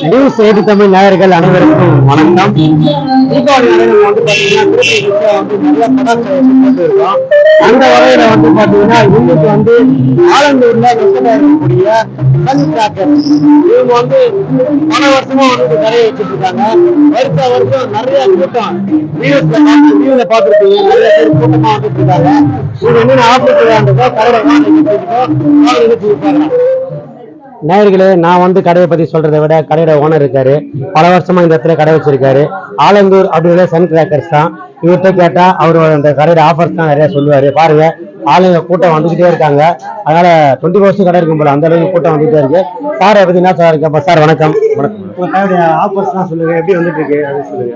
News 8 Tamil நேயர்கள் அனைவருக்கும் வணக்கம். தீபாவளி நாளில் வந்து பாத்தீங்கன்னா நிறைய பட்டாசு இருக்கோம். அந்த வகையில வந்து பாத்தீங்கன்னா இன்னைக்கு வந்து ஆலந்தூர்ல இருக்கக்கூடிய இவங்க வந்து பல வருஷமா வந்து நிறைய வச்சுட்டு இருக்காங்க. வருஷம் நிறைய கூட்டம் நியூஸ்ல பாத்துருக்கீங்க. நிறைய பேர் கூட்டமா வந்துட்டு இருக்காங்க. இது என்னென்ன ஆபத்து கடையில நேயர்களே, நான் வந்து கடையை பத்தி சொல்றதை விட கடையோட ஓனர் இருக்காரு. பல வருஷமா இந்த இடத்துல கடை வச்சிருக்காரு. ஆலந்தூர் அப்படிங்கிற சன் கிராக்கர்ஸ் தான். இவர்கிட்ட கேட்டா அவரோட அந்த கடையோட ஆஃபர்ஸ் தான் நிறைய சொல்லுவாரு. பாருங்க, ஆளுங்க கூட்டம் வந்துகிட்டே இருக்காங்க. அதனால 24 வருஷம் கடை இருக்கும் போல அந்த அளவுக்கு கூட்டம் வந்துட்டே இருக்கு. சார் பத்தி என்ன சார் இருக்கப்பா? சார் வணக்கம். வணக்கம். உங்க கடையோட ஆஃபர்ஸ் தான் சொல்லுங்க, எப்படி வந்துட்டு இருக்கு அப்படின்னு சொல்லுங்க.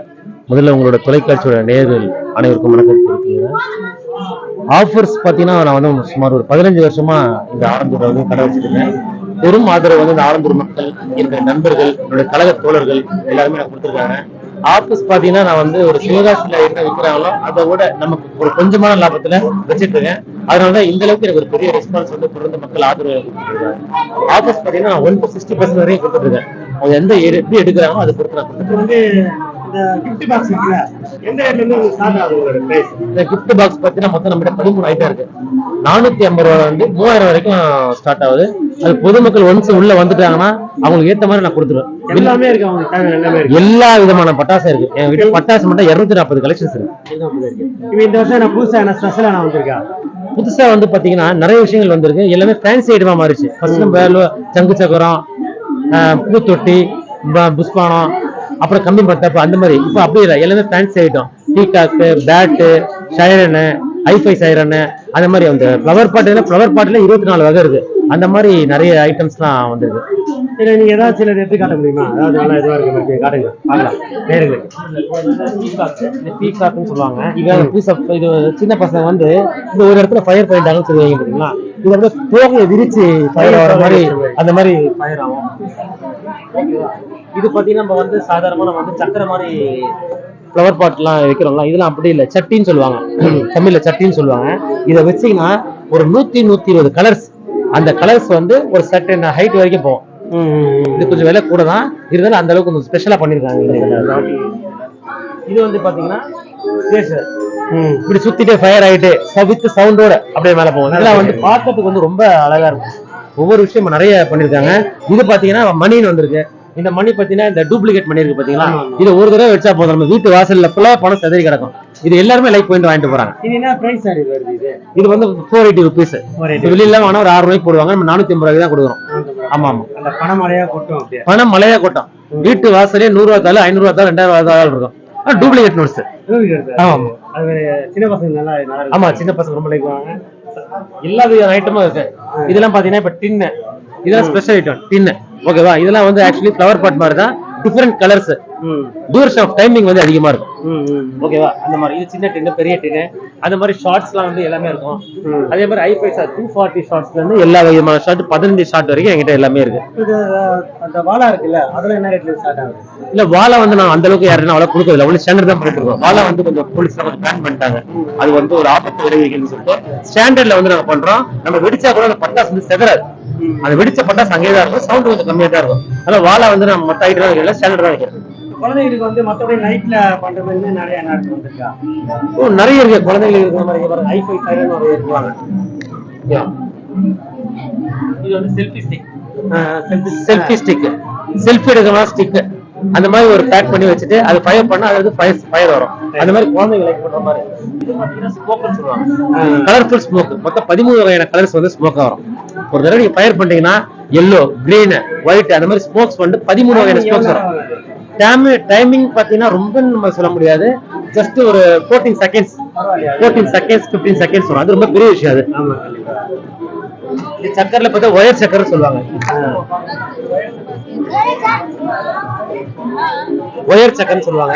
முதல்ல உங்களோட தொலைக்காட்சியோட நேயர்கள் அனைவருக்கும் வணக்கம் கொடுத்துருக்கீங்க. ஆஃபர்ஸ் பார்த்தீங்கன்னா நான் வந்து சுமார் ஒரு 15 வருஷமா இந்த ஆலந்தூர்ல வந்து கடை வச்சிருக்கேன். பெரும் ஆதரவு வந்து இந்த ஆலந்தூர் மக்கள், என்னுடைய நண்பர்கள், என்னுடைய கழக தோழர்கள் எல்லாருமே நான் கொடுத்துருக்காங்க. ஆஃபீஸ் பார்த்தீங்கன்னா நான் வந்து ஒரு சிவகாசியில என்ன விற்கிறாங்களோ அதை விட நமக்கு ஒரு கொஞ்சமான லாபத்துல வச்சுட்டு இருக்கேன். அதனாலதான் இந்த அளவுக்கு எனக்கு ஒரு பெரிய ரெஸ்பான்ஸ் வந்து தொடர்ந்து மக்கள் ஆதரவு கொடுத்துருக்காங்க. ஆஃபீஸ் பார்த்தீங்கன்னா 1 to 60% வரையும் கொடுத்துட்டு இருக்கேன். அவங்க எந்த எப்படி எடுக்கிறாங்களோ அதை கொடுத்துருக்காங்க. கிஃப்ட் பாக்ஸ் இருக்குல்ல, எந்த ரேட்ல இருந்து ஸ்டார்ட் ஆகுது உங்களோட பிரைஸ்? இந்த கிஃப்ட் பாக்ஸ் பார்த்தீங்கன்னா மொத்தம் நம்ம 13 ஐட்டம் இருக்கு. 450 ரூபா வந்து 3000 வரைக்கும் ஸ்டார்ட் ஆகுது. அது பொதுமக்கள் ஒன்ஸ் உள்ள வந்துட்டாங்கன்னா அவங்களுக்கு ஏத்த மாதிரி நான் கொடுத்துருவேன். எல்லாமே இருக்கு, அவங்க தேவையான எல்லாமே இருக்கு. எல்லா விதமான பட்டாசு இருக்கு. என் வீட்டு பட்டாசு மட்டும் 240 கலெக்ஷன்ஸ் இருக்கு. இப்போ இந்த வருஷம் நான் புதுசா என்ன ஸ்பெஷலா நான் வந்திருக்கேன். புதுசா வந்து பாத்தீங்கன்னா நிறைய விஷயங்கள் வந்திருக்கு. எல்லாமே ஃபேன்சி ஐட்டமா மாறிச்சு. ஃபர்ஸ்ட் நம்ம சங்கு சக்கரம், பூத்தொட்டி, புஷ்பானம், அப்புறம் கம்பி மத்தப்பு அந்த மாதிரி. இப்போ அப்படி இல்லை, எல்லாமே fancy item. Peacock, bat, siren, hi-fi siren, அந்த மாதிரி அந்த ஃப்ளவர் பாட்டுல 24 வகை இருக்கு. அந்த மாதிரி நிறைய ஐட்டம்ஸ்லாம் வந்திருக்கு. நீங்க ஏதாவது சில எடுத்து காட்ட முடியுமா? அதாவது நல்லா இதுவா இருக்கு, காட்டுங்க பார்க்கலாம் நேயர்களுக்கு. பீகாக்னு சொல்லுவாங்க. இது சின்ன பசங்க வந்து இந்த ஒரு இடத்துல ஃபயர் பண்ணிட்டாங்கன்னு சொல்லுவாங்க பார்த்தீங்களா? இது வந்து தோகையை விரிச்சு ஃபயர் ஆகிற மாதிரி அந்த மாதிரி ஃபயர் ஆகும். இது பார்த்தீங்கன்னா நம்ம வந்து சாதாரணமாக நம்ம வந்து சக்கரை மாதிரி ஃப்ளவர் பாட்லாம் வைக்கிறோம்ல, இதெல்லாம் அப்படி இல்லை, சட்டின்னு சொல்லுவாங்க. தமிழ்ல சட்டின்னு சொல்லுவாங்க. இதை வச்சீங்கன்னா ஒரு 120 கலர்ஸ், அந்த கலர்ஸ் வந்து ஒரு சர்டன் ஹைட் வரைக்கும் போகும். இது கொஞ்சம் விலை கூட தான் இருந்தாலும் அந்த அளவுக்கு கொஞ்சம் ஸ்பெஷலா பண்ணிருக்காங்க. இது வந்து பாத்தீங்கன்னா இப்படி சுத்திட்டே ஃபயர் ஆயிட்டு வித் சவுண்டோட அப்படியே மேல போகும். இதெல்லாம் வந்து பார்க்கறதுக்கு வந்து ரொம்ப அழகா இருக்கும். ஒவ்வொரு விஷயம் நிறைய பண்ணிருக்காங்க. இது பாத்தீங்கன்னா மணின்னு வந்திருக்கு. இந்த மணி பாத்தீங்கன்னா இந்த டூப்ளிகேட் மணி இருக்கு பாத்தீங்களா? இது ஒரு தடவை வச்சா போதும், நம்ம வீட்டு வாசல்ல ஃபுல்லா பணம் செதறி கிடக்கும். இது எல்லாருமே லைக் பாயிண்ட் வாங்கிட்டு போறாங்க. இது வந்து 480 ருபீஸ். வெளியில வாங்கினா ஒரு 6 ரூபாய்க்கு போடுவாங்க. நம்ம 450 ரூபாய்க்கு தான் கொடுக்குறோம். ஆமா ஆமா, பணம் மழையா கொட்டும். பணம் மழையா கொட்டும். வீட்டு வாசலே 100 ரூபாய் தாள், 500 ரூபாய் தாள், 2000 ரூபாய் இருக்கும். Duplicate notes. சின்ன பசங்க நல்லா, ஆமா சின்ன பசங்க ரொம்ப லைக் வாங்க. எல்லா வித ஐட்டமும் இருக்கு. இதெல்லாம் பாத்தீங்கன்னா இப்ப டின்னு, இதெல்லாம் ஸ்பெஷல் ஐட்டம் டின்னு. ஓகேவா? இதெல்லாம் வந்து ஆக்சுவலி ஃப்ளவர் பாட் மாதிரி தான், different colours. Duration of timing வந்து அதிகமா இருக்கும். ஓகேவா? அந்த மாதிரி இது சின்ன டின்னு, பெரிய டின்னு, அந்த மாதிரி ஷார்ட்ஸ்லாம் வந்து எல்லாமே இருக்கும். அதே மாதிரி ஐஃபை 240 ஷார்ட்ஸ்ல இருந்து எல்லா விதமான ஷார்ட் 15 ஷார்ட் வரைக்கும் என்கிட்ட எல்லாமே இருக்கு. அந்த வாழா இருக்குல்ல, அதெல்லாம் என்ன ரேட்ல ஸ்டார்ட் ஆகுது? இல்ல வாழை வந்து நான் அந்த அளவுக்கு யாருன்னா அவ்வளவு கொடுக்கல, ஒன்லி ஸ்டாண்டர்ட் தான் பண்ணிட்டு இருக்கோம். வாழை வந்து கொஞ்சம் போலீஸ் கொஞ்சம் பேன் பண்ணிட்டாங்க. அது வந்து ஒரு ஆபத்து விளைவிக்குன்னு சொல்லிட்டு ஸ்டாண்டர்ட்ல வந்து நாங்க பண்றோம். நம்ம வெடிச்சா கூட அந்த பட்டாசு வந்து செதறாது. அந்த வெடிச்ச பட்டாசு அங்கே தான் இருக்கும், சவுண்ட் கொஞ்சம் கம்மியா தான் இருக்கும். அதனால வாழை வந்து நம்ம மொத்த ஐட்டம் வைக்கல, ஸ்டாண்டர்ட் தான் வைக்கிறேன். குழந்தைகளுக்கு வந்து மற்றபடி நைட்ல பண்ற மாதிரி நிறைய வந்திருக்கா? நிறைய இருக்கு. குழந்தைகளுக்கு இருக்கிற மாதிரி ஐஃபை சைரன் இருக்குவாங்க. இது வந்து செல்ஃபி ஸ்டிக், செல்ஃபி எடுக்கிற ஸ்டிக். அந்த மாதிரி ஒரு பேக் பண்ணி வச்சுட்டு அது ஃபயர் பண்ணா அது ஃபயர் வரும். அந்த மாதிரி குழந்தைங்க லைக் பண்ற மாதிரி. இது பாத்தீங்கன்னா ஸ்மோக்னு சொல்லுவாங்க. Colourful smoke. மொத்தம் 13 வகையான கலர்ஸ் வந்து ஸ்மோக் வரும். ஒரு தடவை நீங்க ஃபயர் பண்றீங்கன்னா எல்லோ, கிரீன், ஒயிட் அந்த மாதிரி ஸ்மோக்ஸ் வந்து 13 வகையான ஸ்மோக்ஸ் வரும். டைமிங் பாத்தீங்கன்னா ரொம்ப நம்ம சொல்ல முடியாது. ஜஸ்ட் ஒரு 14 செகண்ட்ஸ் 15 செகண்ட்ஸ் வரும். அது ரொம்ப பெரிய விஷயம். அது சக்கர்ல பார்த்தா ஒயர் சக்கர் சொல்லுவாங்க. ஒயர் சக்கர்னு சொல்லுவாங்க.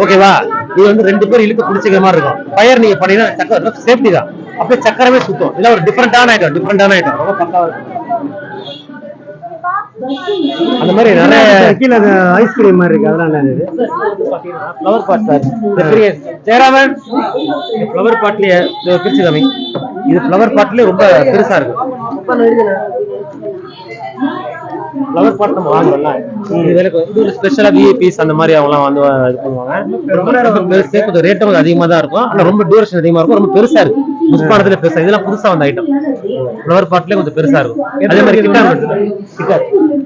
ஓகேவா? இது வந்து 2 பேர் இழுத்து பிடிச்சிக்கிற மாதிரி இருக்கும். ஃபயர் நீங்க பண்ணீங்கன்னா சக்கர் சேஃப்டி தான், அப்படியே சக்கரமே சுத்தம். இல்ல ஒரு டிஃபரெண்டான ஐட்டம் ரொம்ப பக்காவா இருக்கும். அந்த மாதிரி நிறைய கீழே ஐஸ்கிரீம் மாதிரி இருக்கு. அதெல்லாம் flower pot sir. Jayaraman flower பாட்லயே பிரிச்சு காமி. இது ஃப்ளவர் பாட்லயே ரொம்ப பெருசா இருக்கு. ஃப்ளவர் பாட் நம்ம வாங்குறோம்ல, இது விலை இது ஒரு ஸ்பெஷலா விஐபிஸ் அந்த மாதிரி அவங்கலாம் வந்து இது பண்ணுவாங்க. பெருசு கொஞ்சம் ரேட்டும் கொஞ்சம் அதிகமா தான் இருக்கும், ஆனா ரொம்ப டியூரேஷன் அதிகமா இருக்கும், ரொம்ப பெருசா இருக்கு. புஷ்பானத்துல பெருசா, இதெல்லாம் புதுசா வந்த ஐட்டம். ஃப்ளவர் பாட்லயே கொஞ்சம் பெருசா இருக்கும். அதே மாதிரி கிட்டார்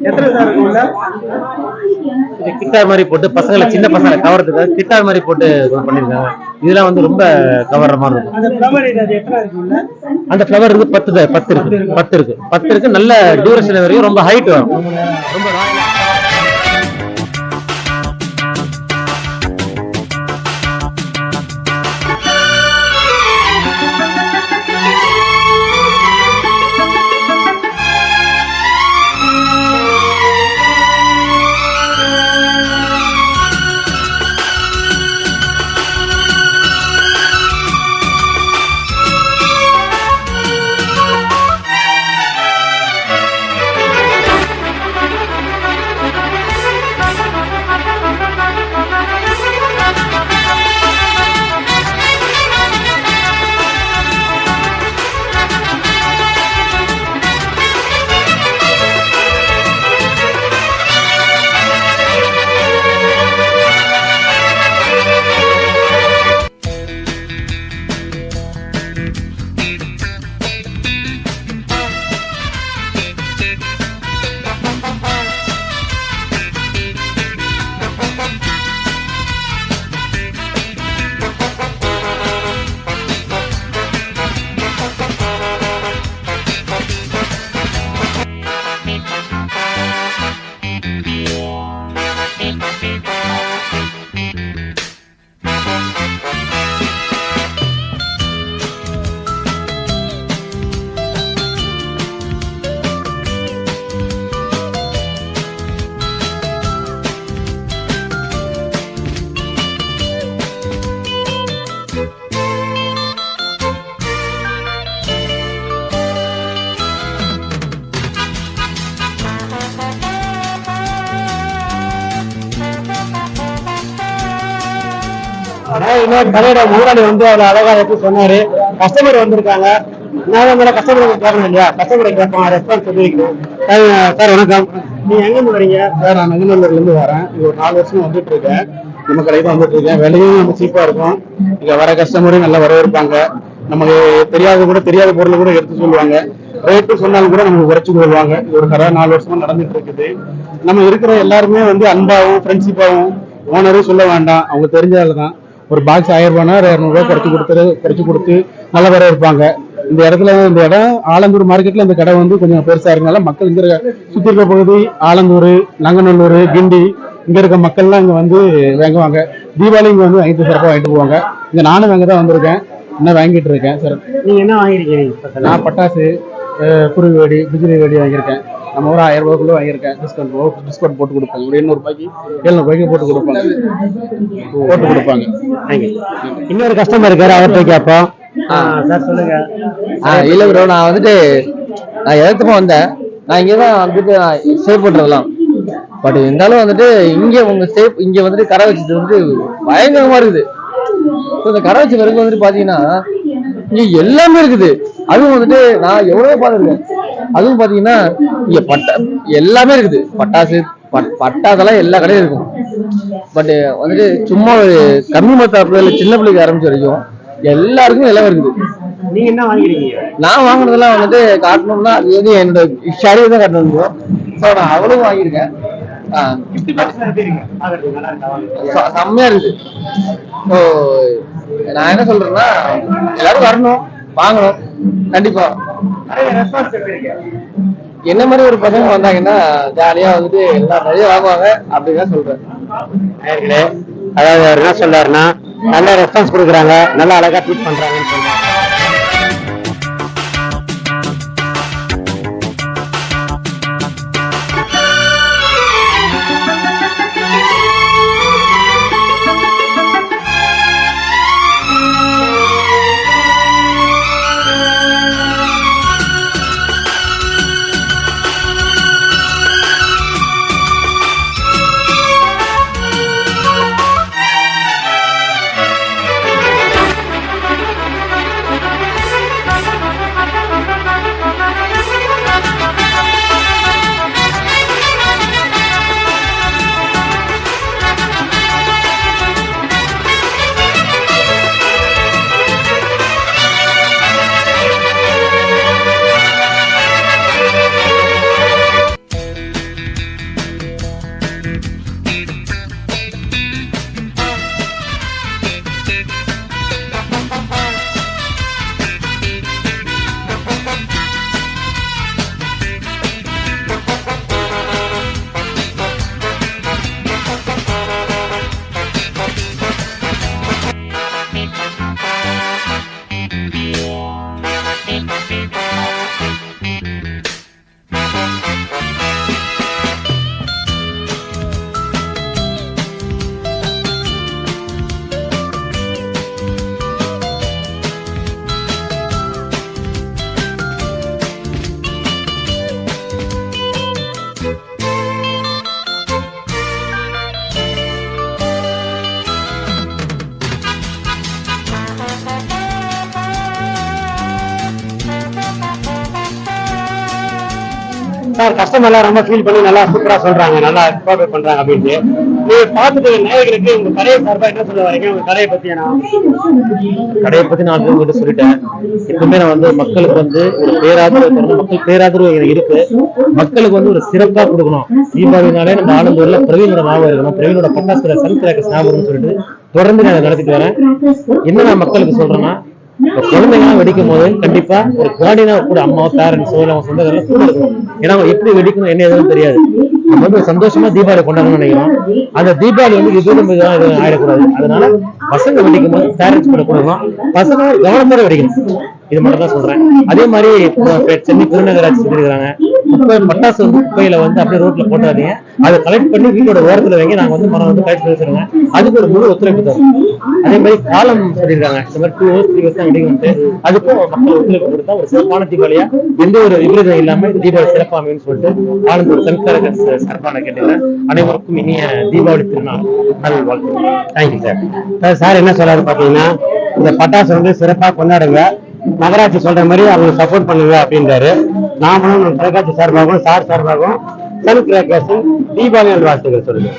எத்தனை சார் இருக்கும்ல? இது கிட்டார் மாதிரி போட்டு பசங்களை சின்ன பசங்களை கவர்றதுக்காக கிட்டார் மாதிரி போட்டு பண்ணிருக்காங்க. இதெல்லாம் வந்து ரொம்ப கவர்ற மாதிரி இருக்கும். அந்த ஃப்ளவர் அது எத்தனை இருக்கும்ல? அந்த ஃப்ளவர் இருக்கு 10 இருக்கு. நல்ல டியூரேஷன் வரைக்கும் ரொம்ப ஹைட் வரும். ரொம்ப ராயலா இன்னொரு கடையோட முதலாளி வந்து அவ்வளவு அழகா எடுத்து சொன்னாரு. கஸ்டமர் வந்திருக்காங்க, நான் கஸ்டமர் கேட்கணும் இல்லையா, கஸ்டமரை கேட்போம், ரெஸ்பான்ஸ் சொல்லிருக்கோம். சார் வணக்கம், நீங்க எங்க இருந்து வரீங்க? சார் நான் நெங்கநல்லூர்ல இருந்து வரேன். இது ஒரு 4 வருஷமா வந்துட்டு இருக்கேன். நம்ம கடைக்கு தான் வந்துட்டு இருக்கேன். விலையும் நம்ம சீப்பா இருக்கும். இங்க வர கஸ்டமரும் நல்லா வரவேற்பாங்க. நமக்கு தெரியாத பொருளை கூட எடுத்து சொல்லுவாங்க. ரேட்டு சொன்னாலும் கூட நமக்கு குறைச்சு கொள்வாங்க. இது ஒரு கடை 4 வருஷமா நடந்துட்டு இருக்குது. நம்ம இருக்கிற எல்லாருமே வந்து அன்பாவும் ஃப்ரெண்ட்ஷிப்பாவும், ஓனரும் சொல்ல வேண்டாம், அவங்க தெரிஞ்சால தான். ஒரு பாக்ஸ் 1000 ரூபாய்னா 200 ரூபாய் குறைச்சு கொடுத்து நல்லா வரவேற்பாங்க. இந்த இடம் ஆலந்தூர் மார்க்கெட்ல இந்த கடை வந்து கொஞ்சம் பெருசா இருக்கனால மக்கள் இங்க சுத்தி இருக்க பகுதி ஆலந்தூர், நங்கநல்லூர், கிண்டி இங்க இருக்க மக்கள்லாம் இங்க வந்து வாங்குவாங்க. தீபாவளி இங்க வந்து வாங்கிட்டு சிறப்பாக வாங்கிட்டு போவாங்க. இங்க நானும் வாங்க தான் வந்திருக்கேன், இன்னும் வாங்கிட்டு இருக்கேன். சார் நீங்க என்ன வாங்கிருக்கீங்க? நான் பட்டாசு, குருவி வெடி, பிஜிலி வெடி வாங்கியிருக்கேன். நம்ம ஒரு 1000 ரூபாய்க்குள்ள வாங்கியிருக்கேன். டிஸ்கவுண்ட் போட்டு கொடுப்பாங்க. ஒரு 800 ரூபாய்க்கு 700 ரூபாய்க்கு போட்டு கொடுப்பாங்க. இன்னொரு கஸ்டமர் இருக்காரு, அவர்கிட்ட கேட்போம். சார் சொல்லுங்க. இல்ல ப்ரோ, நான் வந்துட்டு நான் எதார்த்தமா வந்தேன். நான் இங்கதான் வந்துட்டு சேவ் பண்றதெல்லாம். பட் இருந்தாலும் வந்துட்டு இங்க வந்துட்டு கடை வச்சது வந்து பயங்கரமா இருக்குது. இந்த கடை வச்ச பிறகு வந்துட்டு பாத்தீங்கன்னா இங்க எல்லாமே இருக்குது. அதுவும் வந்துட்டு நான் எவ்வளவோ பார்த்துருக்கேன். அதுவும் பாத்தீங்கன்னா இங்க எல்லாமே இருக்குது. பட்டாசெல்லாம் எல்லா கடையும் இருக்கும். பட் வந்துட்டு சும்மா ஒரு கம்மி மத்தாப்புல சின்ன பிள்ளைக்கு ஆரம்பிச்ச வரைக்கும் எல்லாருக்கும் எல்லாம் இருக்குது. நீங்க என்ன வாங்கிருக்கீங்க? நான் வாங்கினதெல்லாம் வந்துட்டு காட்டணும்னா அது வந்து என்னோட ஷேரியை தான் காட்டணும். ஸோ நான் அவ்வளவு வாங்கியிருக்கேன். செம்மையா இருக்கு. ஸோ நான் என்ன சொல்றேன்னா எல்லாரும் வரணும், வாங்கணும் கண்டிப்பா. என்ன மாதிரி ஒரு பசங்க வந்தாங்கன்னா ஜாலியா வந்துட்டு எல்லாம் நிறைய வாங்குவாங்க அப்படிதான் சொல்றேன். அதாவது அவர் என்ன சொல்றாருன்னா, நல்ல ரெஸ்பான்ஸ் கொடுக்குறாங்க, நல்லா அழகா ட்ரீட் பண்றாங்கன்னு சொல்றாங்க. சார் கஸ்டமர்லாம் ரொம்ப ஃபீல் பண்ணி நல்லா சூப்பரா சொல்றாங்க, நல்லா கோஆபரேட் பண்றாங்க அப்படின்ட்டு. நீங்க பார்த்துட்டு நேயர்களுக்கு உங்க கடையை சார்பா என்ன சொல்ல வரீங்க? உங்க கடையை பத்தி கடையை பத்தி நான் உங்ககிட்ட சொல்லிட்டேன். எப்பவுமே நான் வந்து மக்களுக்கு வந்து ஒரு பேராதரவு தரணும். மக்கள் பேராதரவு எனக்கு இருக்கு. மக்களுக்கு வந்து ஒரு சிறப்பா கொடுக்கணும். தீபாவளினாலே நம்ம ஆனந்தூர்ல பிரவீனோட ஞாபகம் இருக்கணும், பிரவீனோட பட்டாசுல சன் கிராக்கர்ஸ் ஞாபகம்னு சொல்லிட்டு தொடர்ந்து நான் நடத்திட்டு வரேன். என்ன நான் மக்களுக்கு சொல்றேன்னா, இப்ப குழந்தைங்களாம் வெடிக்கும் போது கண்டிப்பா ஒரு குவாடினா கூட அம்மா பேரண்ட்ஸோ இல்லை அவங்க சொந்தக்காரெல்லாம் கூட இருக்கணும். ஏன்னா அவங்க எப்படி வெடிக்கணும் என்ன எதுவும் தெரியாது. நம்ம வந்து ஒரு சந்தோஷமா தீபாவளி கொண்டாடணும்னு நினைக்கிறோம். அந்த தீபாவளி வந்து எதுவும் எதுவும் ஆயிடக்கூடாது. அதனால பசங்க வெடிக்கும் போது பேரண்ட்ஸ் கூட கொடுக்கணும், பசங்க கவனத்தோட வெடிக்கணும். இது மட்டும் தான் சொல்றேன். அதே மாதிரி சென்னை பெருநகராட்சி சொல்லியிருக்காங்க, குப்பை பட்டாசு வந்து குப்பையில வந்து அப்படியே ரோட்ல போட்டாதீங்க, அதை கலெக்ட் பண்ணி வீட்டோட ஓரத்துல வைங்க, நாங்க வந்து மரம் வந்து கலெக்ட் பண்ணி வச்சிருங்க. அதுக்கு ஒரு முழு ஒத்துழைப்பு தரும். அதே மாதிரி காலம் சொல்லியிருக்காங்க, இந்த மாதிரி 2 hours 3 hours தான் வெடிக்கணும்ட்டு. அதுக்கும் மக்கள் ஒத்துழைப்பு கொடுத்தா ஒரு சிறப்பான தீபாவளியா எந்த ஒரு விபரீதம் இல்லாம தீபாவளி சிறப்பாமைன்னு சொல்லிட்டு ஆனந்தூர் சன்கிராக்கர்ஸ் சார்பான கேட்டீங்க. அனைவருக்கும் இனிய தீபாவளி திருநாள் நல்வாழ்த்து. Thank you sir. சார் என்ன சொல்றாரு பாத்தீங்கன்னா, இந்த பட்டாசு வந்து சிறப்பா கொண்டாடுங்க, நகராட்சி சொல்ற மாதிரி அவங்க சப்போர்ட் பண்ணுங்க அப்படின்றாரு. நாமளும் தொலைக்காட்சி சார்பாகவும் சார் சார்பாகவும் சன் கிராக்கர்ஸ் தீபாவளி நல்வாழ்த்துக்கள் சொல்லுங்க.